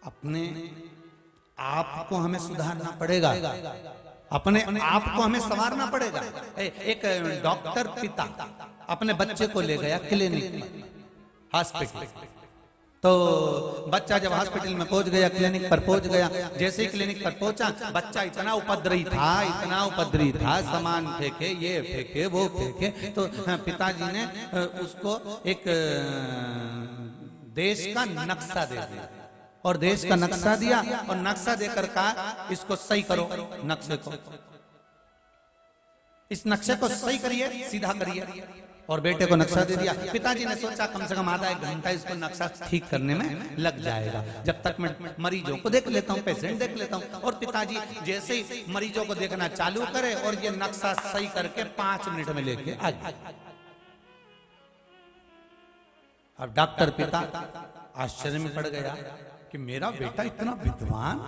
अपने आप को हमें सुधारना पड़ेगा, अपने आप को हमें संवारना पड़ेगा। एक डॉक्टर पिता अपने बच्चे को ले गया क्लिनिक हॉस्पिटल, तो बच्चा जब हॉस्पिटल में पहुंच गया, क्लिनिक पर पहुंच गया, जैसे ही क्लिनिक पर पहुंचा बच्चा इतना उपद्रवी था, सामान फेंके, ये फेंके, वो फेंके। तो पिताजी ने उसको एक देश का नक्शा दे दिया, और देश का नक्शा दिया, और नक्शा देकर कहा इसको सही करो, नक्शे को, इस नक्शे को सही करिए, सीधा करिए। और बेटे को नक्शा दे दिया। पिताजी ने सोचा कम से कम आधा एक घंटा इसको नक्शा ठीक करने में लग जाएगा, जब तक मैं मरीजों को देख लेता हूँ, पेशेंट देख लेता हूँ। और पिताजी जैसे ही मरीजों को देखना चालू करे और ये नक्शा सही करके 5 मिनट में लेके आ गए। अब डॉक्टर पिता आश्चर्य में पड़ गया कि मेरा बेटा इतना विद्वान,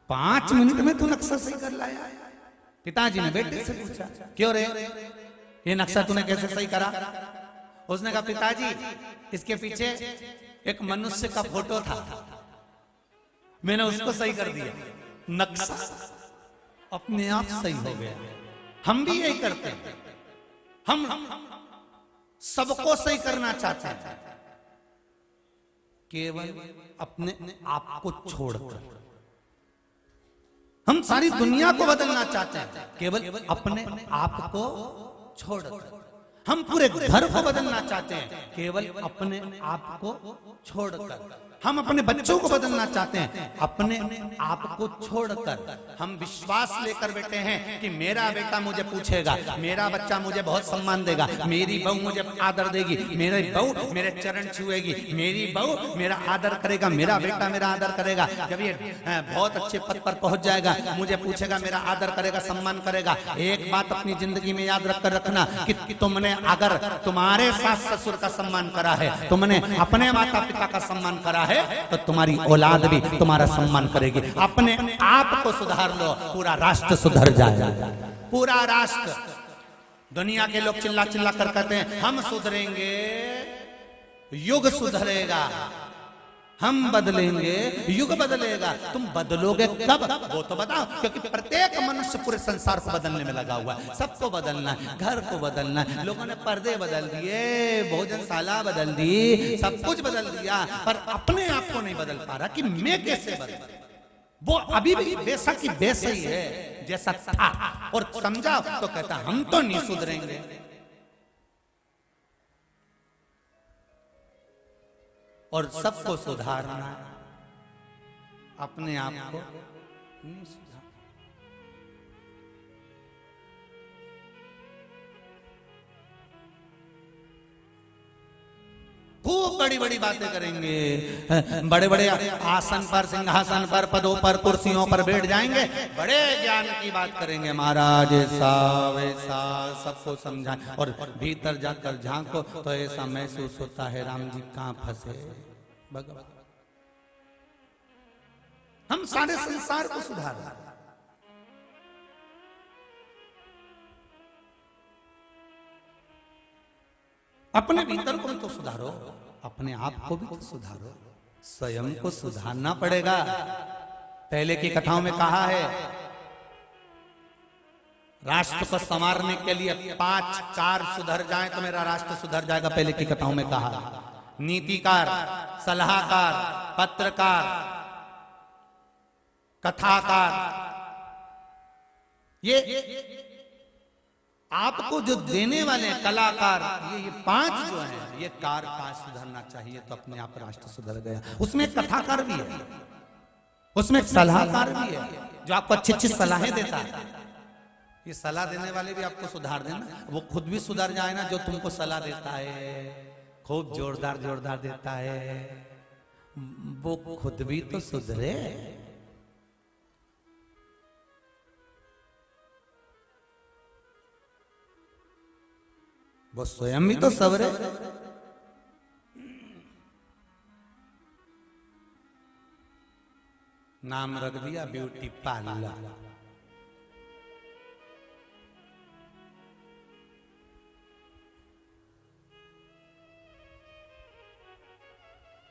5 मिनट में तू नक्शा सही कर लाया। पिताजी ने बेटे से पूछा, क्यों रे, ये नक्शा तूने कैसे सही करा? उसने कहा पिताजी इसके पीछे एक मनुष्य का फोटो था, मैंने उसको सही कर दिया, नक्शा अपने आप सही हो गया। हम भी यही करते हैं, हम सबको सही करना चाहते हैं, केवल अपने आप को छोड़कर। हम सारी दुनिया को बदलना चाहते हैं, केवल अपने आप को छोड़कर। हम पूरे घर को बदलना चाहते हैं, केवल अपने आप को छोड़कर। हम अपने बच्चों को बदलना चाहते हैं, अपने आप को छोड़कर। हम विश्वास लेकर बैठे हैं कि मेरा बेटा मुझे पूछेगा, मेरा बच्चा मुझे बहुत सम्मान देगा, मेरी बहू मुझे आदर देगी, मेरी बहू मेरे चरण छुएगी, मेरी बहू मेरा आदर करेगा, मेरा बेटा मेरा आदर करेगा। जब ये बहुत अच्छे पद पर पहुंच जाएगा, मुझे पूछेगा, मेरा आदर करेगा, सम्मान करेगा। एक बात अपनी जिंदगी में याद रखकर रखना कि तुमने अगर तुम्हारे सास ससुर का सम्मान करा है, तुमने अपने माता पिता का सम्मान करा है, तो तुम्हारी औलाद भी तुम्हारा सम्मान करेगी। अपने आप को सुधार लो, पूरा राष्ट्र सुधर जाएगा, पूरा राष्ट्र। दुनिया के लोग चिल्ला चिल्ला कर कहते हैं हम सुधरेंगे, युग सुधरेगा, हम बदलेंगे, युग बदलेगा। तुम बदलोगे कब, वो तो बताओ, क्योंकि प्रत्येक मनुष्य पूरे संसार को बदलने में लगा हुआ है। सबको बदलना है, घर को बदलना है। लोगों ने पर्दे बदल दिए, भोजनशाला बदल दी, सब कुछ बदल दिया, पर अपने आप को नहीं बदल पा रहा कि मैं कैसे बदल। वो अभी भी वैसा की वैसा ही है जैसा था, और समझाओ तो कहता हम तो नहीं सुधरेंगे। और सबको सुधारना, अपने आप को नहीं सुधारना। खूब बड़ी बड़ी बातें करेंगे, बड़े बड़े आसन पर, सिंहासन पर, पदों पर, कुर्सियों पर बैठ जाएंगे, बड़े ज्ञान की बात करेंगे, महाराज ऐसा वैसा सबको समझाएं। और भीतर जाकर झांको तो ऐसा महसूस होता है राम जी कहां फंसे भगवान। हम सारे संसार को सुधार, अपने भीतर को भी तो सुधारो, अपने आप को भी तो सुधारो, स्वयं को सुधारना पड़ेगा। पहले की कथाओं में कहा है राष्ट्र को संवारने के लिए 5 कार्य सुधर जाए तो मेरा राष्ट्र सुधर जाएगा। पहले की कथाओं में कहा, नीतिकार, सलाहकार, पत्रकार, कथाकार, ये आपको जो देने वाले कलाकार, ये 5 जो है, ये कार का सुधरना चाहिए तो अपने आप राष्ट्र सुधर गया। उसमें कथाकार भी है, उसमें सलाहकार भी है जो आपको अच्छी अच्छी सलाहें देता है। ये सलाह देने वाले भी आपको सुधार देना, वो खुद भी सुधर जाए ना जो तुमको सलाह देता है, खूब जोरदार जोरदार देता है, वो खुद भी तो सुधरे। वो स्वयं भी तो सवरे। नाम रख दिया ब्यूटी पार्लर।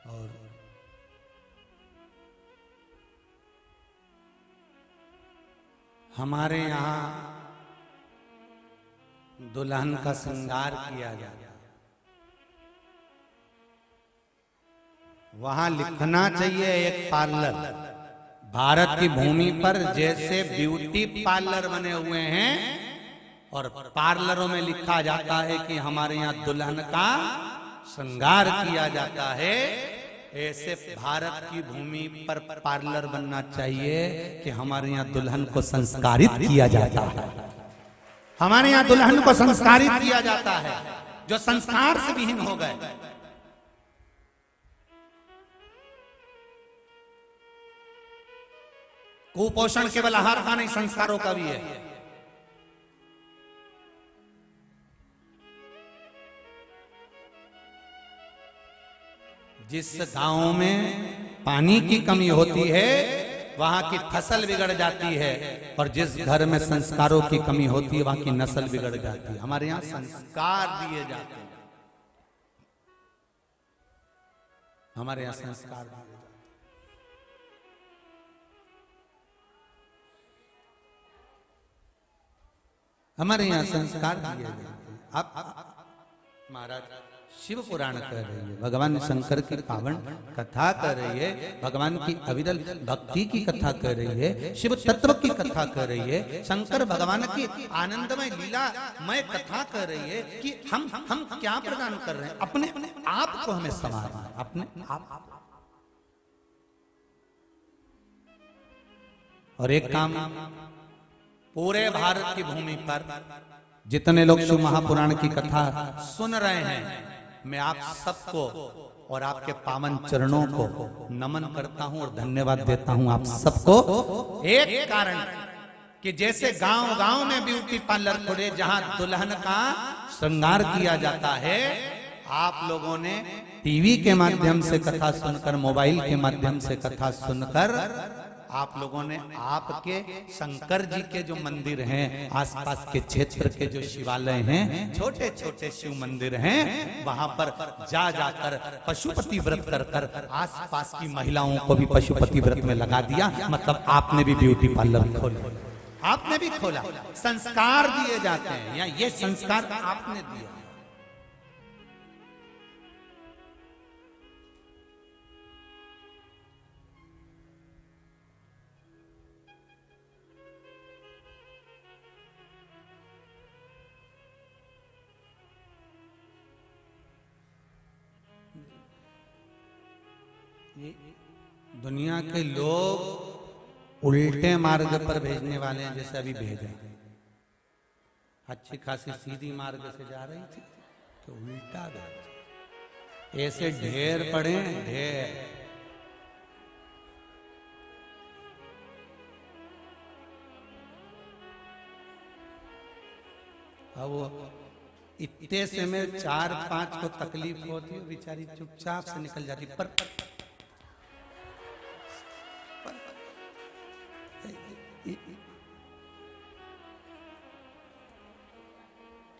और हमारे यहाँ दुल्हन का श्रृंगार किया जाता है। वहां लिखना चाहिए एक पार्लर। भारत की भूमि पर जैसे ब्यूटी पार्लर बने हुए हैं और पार्लरों में लिखा जाता है कि हमारे यहाँ दुल्हन का श्रृंगार किया जाता है, ऐसे भारत की भूमि पर पार्लर बनना चाहिए कि हमारे यहाँ दुल्हन को संस्कारित किया जाता है। हमारे यहाँ दुल्हन को संस्कारित किया जाता है जो संस्कार से विहीन हो गए। कुपोषण केवल आहार का नहीं, संस्कारों का भी है। जिस गांव में पानी की कमी होती है वहां की फसल बिगड़ जाती है, और जिस घर में संस्कारों की कमी होती है वहां की नस्ल बिगड़ जाती है। हमारे यहाँ संस्कार दिए जाते हैं, हमारे यहाँ संस्कार दिए जाते हैं। हमारे यहाँ संस्कार दिए जाते हैं। आप महाराज शिव पुराण कह रही है, भगवान शंकर की पावन कथा कर रही है, भगवान की अविरल भक्ति की कथा कर रही है, शिव तत्व की कथा कर रही है, शंकर भगवान की आनंदमय लीलामय कथा कर रही है कि हम क्या प्रदान कर रहे हैं, अपने आप को हमें संवारना है, अपने आप। और एक काम पूरे भारत की भूमि पर जितने लोग शिव महापुराण की कथा सुन रहे हैं, मैं आप सबको और आपके पावन चरणों को नमन करता हूं और धन्यवाद देता हूं आप सबको। एक कारण कि जैसे गांव गांव में ब्यूटी पार्लर खुले जहां दुल्हन का श्रृंगार किया जाता है, आप लोगों ने टीवी के माध्यम से कथा सुनकर, मोबाइल के माध्यम से कथा सुनकर, आप लोगों ने आपके शंकर जी के जो मंदिर हैं, आसपास के क्षेत्र के जो शिवालय हैं, छोटे छोटे शिव मंदिर हैं, वहां पर जा जाकर पशुपति व्रत कर कर आसपास की महिलाओं को भी पशुपति व्रत में लगा दिया। मतलब आपने भी ब्यूटी पार्लर खोला, आपने भी खोला। संस्कार दिए जाते हैं, या ये संस्कार आपने दिया। दुनिया के लोग उल्टे मार्ग पर भेजने वाले हैं, जैसे अभी भेजा, अच्छी खासी सीधी मार्ग से जा रही थी तो उल्टा गए। ऐसे ढेर पड़े, ढेर। अब वो इतने से में 4-5 को तकलीफ होती है, बेचारी चुपचाप से निकल जाती। पर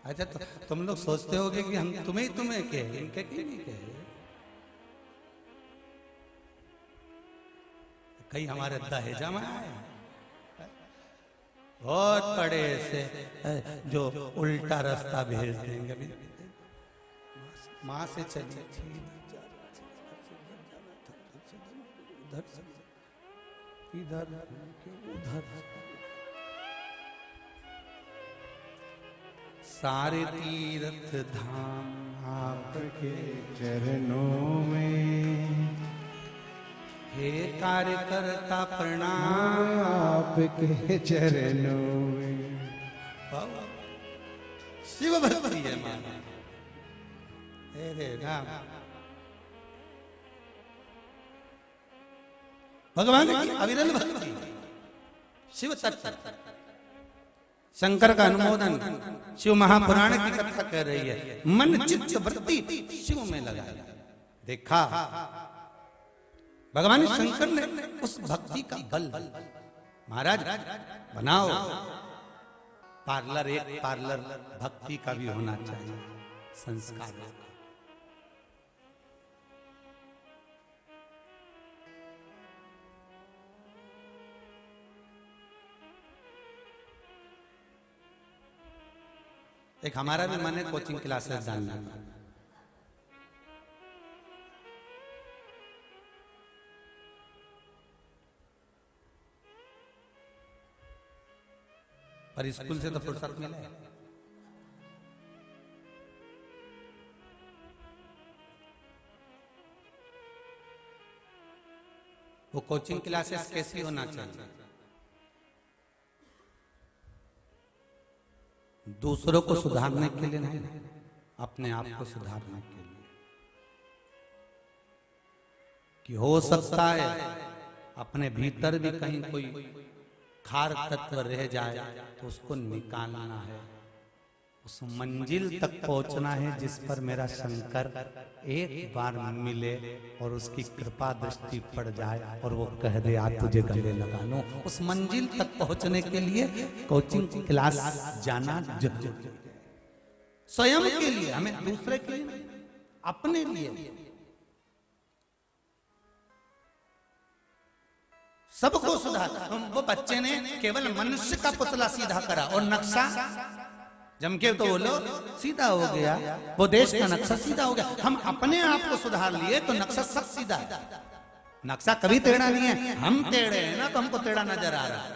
अच्छा, तो तुम लोग सोचते होगे कि हम तुम्हें कहे, इनके क्यों नहीं कहे? कहीं हमारे दहेजा में आए बहुत बड़े से जो उल्टा रास्ता भेज देंगे। अभी माँ से चलिए, इधर उधर, सारे तीर्थ धाम आपके चरणों में, हे कार्यकर्ता प्रणाम आपके चरणों में। शिव भक्ति है माना, हे राम। भगवान की अविरल भक्ति, शिव तत्व, शंकर का अनुमोदन, शिव महापुराण की कथा कर रही है। मन चित्त वृत्ति शिव में लगा। देखा भगवान शंकर ने उस भक्ति का बल, महाराज बनाओ पार्लर, एक पार्लर भक्ति का भी होना चाहिए, संस्कार का। एक हमारा भी मन है कोचिंग क्लासेस डालना का। पर स्कूल से तो फुर्सत मिले। वो कोचिंग क्लासेस कैसी होना चाहिए? दूसरों को सुधारने के लिए नहीं, अपने आप को सुधारने के लिए। कि हो सकता है अपने भीतर भी कहीं कोई खार तत्व रह जाए तो उसको निकालना है, उस मंजिल तक पहुंचना है जिस पर मेरा शंकर एक बार मिले और उसकी कृपा दृष्टि पड़ जाए और वो कह दे आज तुझे गले लगा लो। उस मंजिल तक पहुंचने के लिए कोचिंग क्लास जाना जरूरी है, स्वयं के लिए, हमें दूसरे के लिए, अपने लिए। सबको सुधार। वो बच्चे ने केवल मनुष्य का पुतला सीधा करा और नक्शा जम के तो बोलो सीधा हो गया, वो देश का नक्शा सीधा हो गया। हम अपने आप को सुधार लिए तो नक्शा सब सीधा है। नक्शा कभी टेढ़ा नहीं है, हम टेढ़े हैं ना तो हमको टेढ़ा नजर आ रहा है।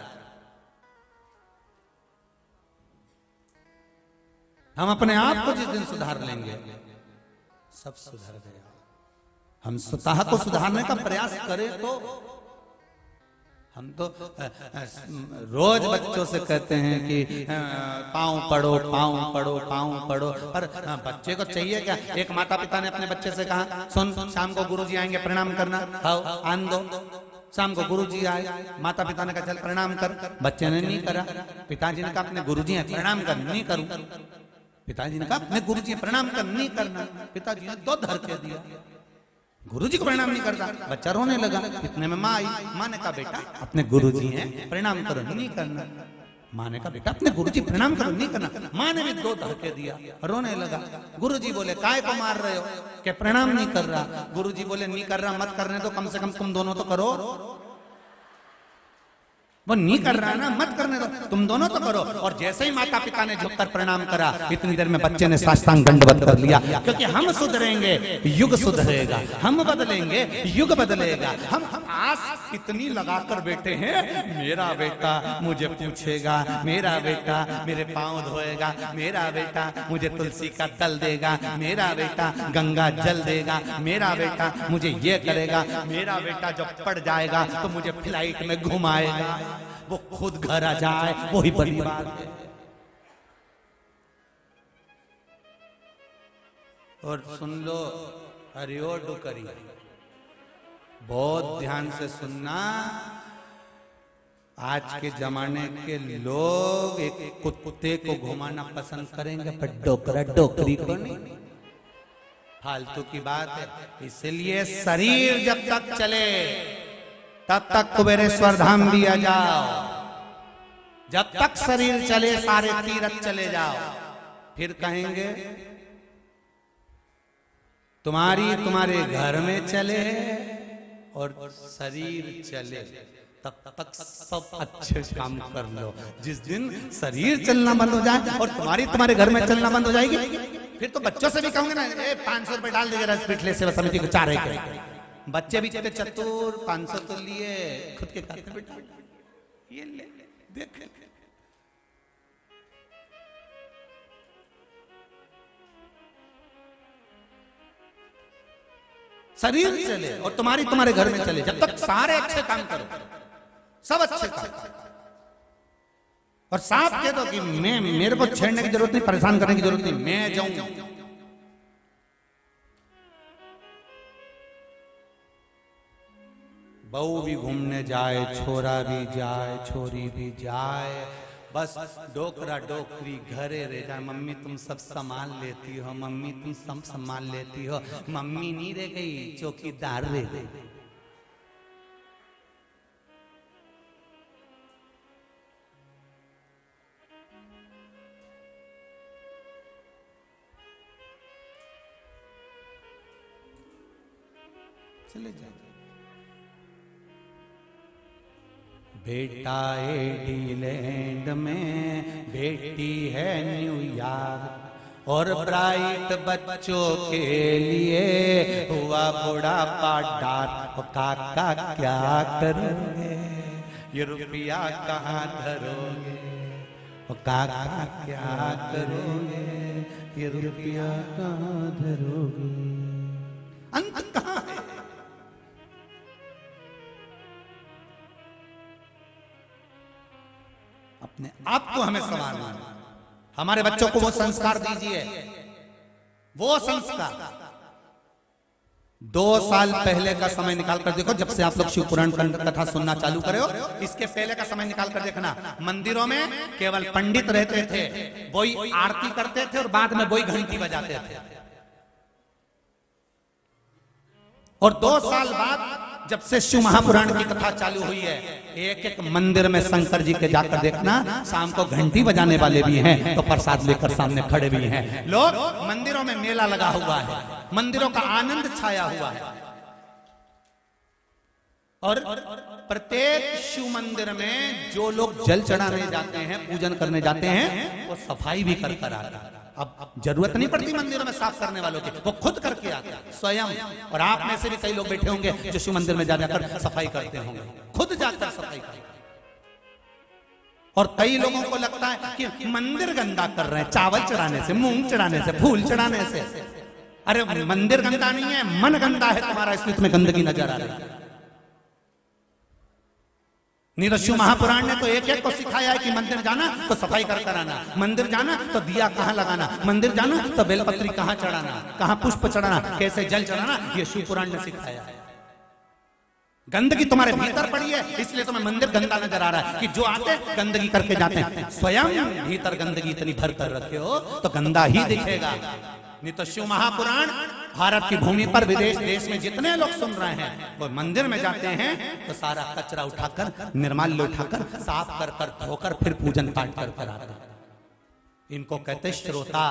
हम अपने आप को जिस दिन सुधार लेंगे सब सुधर गया। हम स्वतः को सुधारने का प्रयास करें तो हम तो रोज बच्चों से कहते हैं कि पाँव पढ़ो, पाँव पढ़ो, पाँव पढ़ो, पर बच्चे को चाहिए क्या? एक माता पिता ने अपने बच्चे से कहा सुन शाम को गुरुजी आएंगे प्रणाम करना, आओ आन दो। शाम को गुरुजी आए, माता पिता ने कहा चल प्रणाम कर, बच्चे ने नहीं करा। पिताजी ने कहा अपने गुरुजी हैं प्रणाम कर, नहीं करूं। पिताजी ने कहा अपने गुरुजी प्रणाम कर, नहीं करना। पिताजी ने दो धर के दिया, गुरुजी को प्रणाम नहीं करता। बच्चा रोने लगा। इतने में माँ आई, माँ ने कहा बेटा अपने गुरुजी हैं प्रणाम करो, नहीं करना। माँ ने कहा बेटा अपने गुरुजी प्रणाम करो, नहीं करना। माँ ने भी दो धक्के दिया, रोने लगा। गुरुजी बोले काय को मार रहे हो? कि प्रणाम नहीं कर रहा। गुरुजी बोले नहीं कर रहा मत करने दो, कम से कम तुम दोनों तो करो। वो नहीं कर रहा ना, मत करने दो, तुम दोनों तो करो। और जैसे ही माता पिता ने झुककर प्रणाम करा, इतनी देर में बच्चे ने साष्टांग दंडवत कर लिया। क्योंकि हम सुधरेंगे युग सुधरेगा, हम बदलेंगे युग बदलेगा। हम आस इतनी लगाकर बैठे हैं, मेरा बेटा मुझे पूछेगा, मेरा बेटा मेरे पांव धोएगा, मेरा बेटा मुझे तुलसी का दल देगा, मेरा बेटा गंगा जल देगा, मेरा बेटा मुझे ये करेगा, मेरा बेटा जब पड़ जाएगा तो मुझे फ्लाइट में घुमाएगा। वो खुद घर आ जाए वही बड़ी बात है। और सुन लो हरिओ डुकरी, बहुत ध्यान से सुनना। आज के जमाने के लोग एक कुत्ते को घुमाना पसंद करेंगे पर डोकरा डोकरी को नहीं। फालतू की बात है। इसलिए शरीर जब तक चले तब तक कुबेरेश्वर धाम भी आ जाओ। जब तक शरीर चले सारे तीर्थ चले जाओ। फिर कहेंगे तुम्हारे घर में चले और शरीर चले, तब तक सब अच्छे काम कर लो। जिस दिन शरीर चलना बंद हो जाए और तुम्हारे घर में चलना बंद हो जाएगी, फिर तो बच्चों से भी कहूंगे ना 500 रुपए डाल दीजिए पिछले सेवा समिति को 4 के। बच्चे भी चले चतुर, 500 तो लिए, खुद के खाते में ये ले देख। शरीर चले और तुम्हारे घर में चले। जब तक सारे अच्छे काम करो, सब अच्छे काम, और साफ कह दो कि मेरे को छेड़ने की जरूरत नहीं, परेशान करने की जरूरत नहीं, मैं जाऊंगा। बहू भी घूमने जाए, छोरा भी जाए, छोरी भी जाए, बस डोकरा डोकरी घरे रह जाए। मम्मी तुम सब संभाल लेती हो, मम्मी तुम सब संभाल लेती हो। मम्मी नहीं रह गई, चौकीदार रह गई। चले जाए। बेटा एडीलैंड में बेटी है न्यूयॉर्क और ब्राइट बच्चों के लिए हुआ बुढ़ापा डार्क। काका क्या करोगे, ये रुपया कहाँ धरोगे, काका क्या करोगे, ये रुपया कहाँ धरोगे। अंत कहाँ है? अपने आप को हमें संभालना है। हमारे बच्चों को वो संस्कार दीजिए, वो संस्कार। 2 साल पहले का समय निकाल कर देखो, जब से आप लोग शिव पुराण कथा सुनना चालू करे हो, इसके पहले का समय निकाल कर देखना। मंदिरों में केवल पंडित रहते थे, वही आरती करते थे और बाद में वही घंटी बजाते थे। और 2 साल बाद जब से शिव महापुराण की कथा चालू हुई है, एक एक मंदिर में शंकर जी के जाकर देखना, शाम को घंटी बजाने वाले भी हैं तो प्रसाद लेकर सामने खड़े भी हैं। लोग मंदिरों में मेला लगा हुआ है, मंदिरों का आनंद छाया हुआ है। और प्रत्येक शिव मंदिर में जो लोग जल चढ़ाने जाते हैं, पूजन करने जाते हैं, वो सफाई भी कर कर आता है। अब जरूरत नहीं पड़ती मंदिरों में साफ करने वालों की, वो खुद करके आते हैं स्वयं। और आप में से भी कई लोग बैठे होंगे जो शिव मंदिर में जाकर सफाई करते होंगे, खुद जाकर सफाई करते हैं। और कई लोगों को लगता है कि मंदिर गंदा कर रहे हैं चावल चढ़ाने से, मूंग चढ़ाने से, फूल चढ़ाने से। अरे मंदिर गंदा नहीं है, मन गंदा है तुम्हारा, इसलिए तुम्हें गंदगी नजर आ रही है। शिव महापुराण ने तो एक एक को सिखाया है कि मंदिर जाना तो सफाई कर कर आना, मंदिर जाना तो दिया कहाँ लगाना, मंदिर जाना तो बेलपत्री कहाँ चढ़ाना, कहाँ पुष्प चढ़ाना, कैसे जल चढ़ाना, ये शिव पुराण ने सिखाया है। गंदगी तुम्हारे भीतर पड़ी है, इसलिए तुम्हें मंदिर गंदा नजर आ रहा है कि जो आते गंदगी करके जाते हैं। स्वयं भीतर गंदगी इतनी भर कर रखे हो तो गंदा ही दिखेगा। नहीं तो शिव महापुराण भारत की भूमि पर विदेश देश में जितने लोग सुन रहे हैं, वो मंदिर में जाते हैं तो सारा कचरा उठाकर, निर्माल्य उठाकर, साफ कर कर, धोकर फिर पूजन पाठ कर कर आते हैं। इनको कहते श्रोता।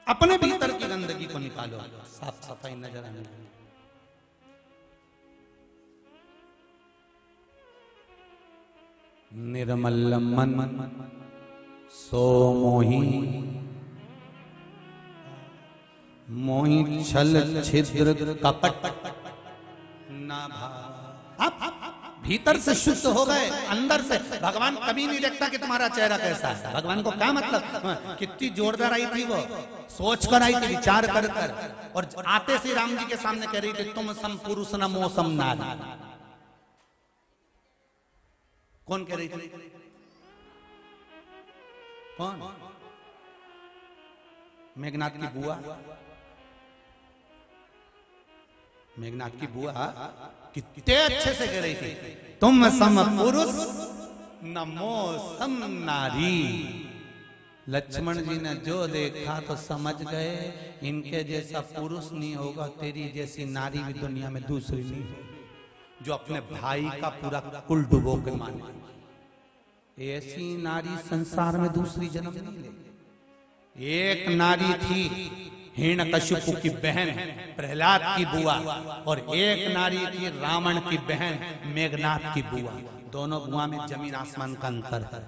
अपने भीतर की गंदगी को निकालो, साफ सफाई नजर आने लगे। निर्मल मन सो मोही, मोही छल छिद्र कपट ना भाव। भीतर से शुद्ध हो गए, अंदर से। भगवान कभी नहीं देखता कि तुम्हारा चेहरा कैसा है। भगवान को क्या मतलब, कितनी जोरदार आई थी वो, सोच कर आई थी, विचार कर कर। और आते से राम जी के सामने कह रही थी, तुम सम पुरुष न मोसम नारी। कौन कह रही थी? कौन? मेघनाथ की बुआ। मेघनाथ की बुआ कितने अच्छे से कह रही थी, तुम सम पुरुष नमो सम नारी। लक्ष्मण जी ने जो देखा तो समझ गए, इनके जैसा पुरुष नहीं होगा, तेरी जैसी नारी भी दुनिया में दूसरी नहीं होगी जो अपने भाई का पूरा कुल डुबो के माने। ऐसी नारी संसार में दूसरी जन्म नहीं लेगी। एक नारी थी हिरण्यकशिपु की बहन प्रहलाद की बुआ, और एक नारी थी रावण की बहन मेघनाथ की बुआ। दोनों बुआ में जमीन आसमान का अंतर है।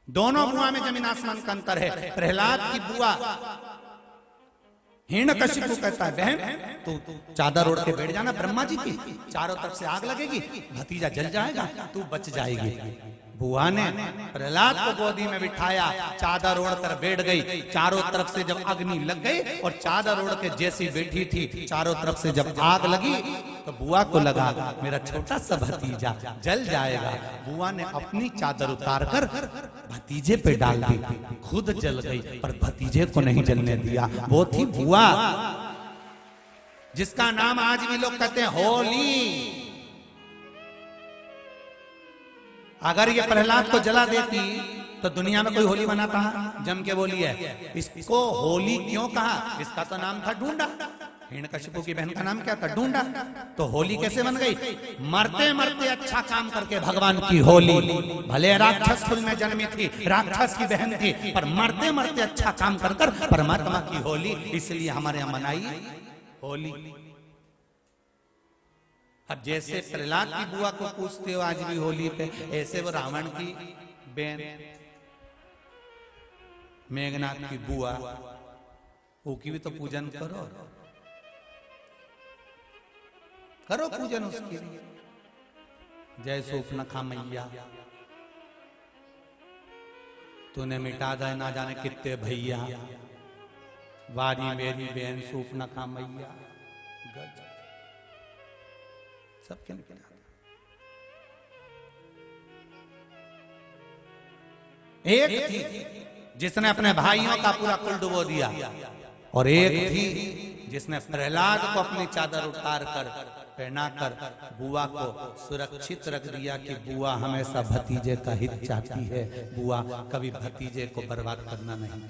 दोनों बुआ में जमीन आसमान का अंतर है। प्रहलाद की बुआ हिरण्यकशिपु कहता है, बहन तू चादर ओढ़ के बैठ जाना ब्रह्मा जी की, चारों तरफ से आग लगेगी, भतीजा जल जाएगा, तू बच जाएगी। बुआ ने प्रहलाद को गोदी में बिठाया, चादर ओढ़कर बैठ गई। चारों तरफ से जब अग्नि लग गई और चादर ओढ़ के जैसी बैठी थी, चारों तरफ से जब आग लगी तो बुआ को लगा मेरा छोटा सा भतीजा जल जाएगा। बुआ ने अपनी चादर उतारकर भतीजे पे डाल दी, खुद जल गई पर भतीजे को नहीं जलने दिया। वो थी बुआ, जिसका नाम आज भी लोग कहते हैं होली। अगर ये प्रहलाद को जला देती तो दुनिया में कोई होली मनाता है? जम के बोली है। इसको होली क्यों कहा? इसका तो नाम था ढूंढा। हिरण्यकशिपु की बहन का नाम क्या था? ढूंढा। तो होली कैसे बन गई? मरते मरते अच्छा काम करके भगवान की होली। भले राक्षस कुल में जन्मी थी, राक्षस की बहन थी, पर मरते मरते अच्छा काम कर कर परमात्मा की होली, इसलिए हमारे यहां मनाई होली। अब जैसे प्रहलाद की बुआ को पूछते हो आज भी होली पे, ऐसे वो रावण की बहन मेघनाथ की बुआ, वो की भी तो पूजन करो, करो पूजन उसकी। जय सूपनखा मैया, तूने मिटा दे ना जाने कितने भैया, वारी मेरी बहन सूपनखा मैया। गज सबके निकल एक थी जिसने अपने भाइयों का पूरा कुल डुबो दिया, और एक थी जिसने प्रहलाद को अपनी चादर उतार कर पहनाकर बुआ को सुरक्षित रख दिया कि बुआ हमेशा भतीजे का हित चाहती है, बुआ कभी भतीजे को बर्बाद करना नहीं।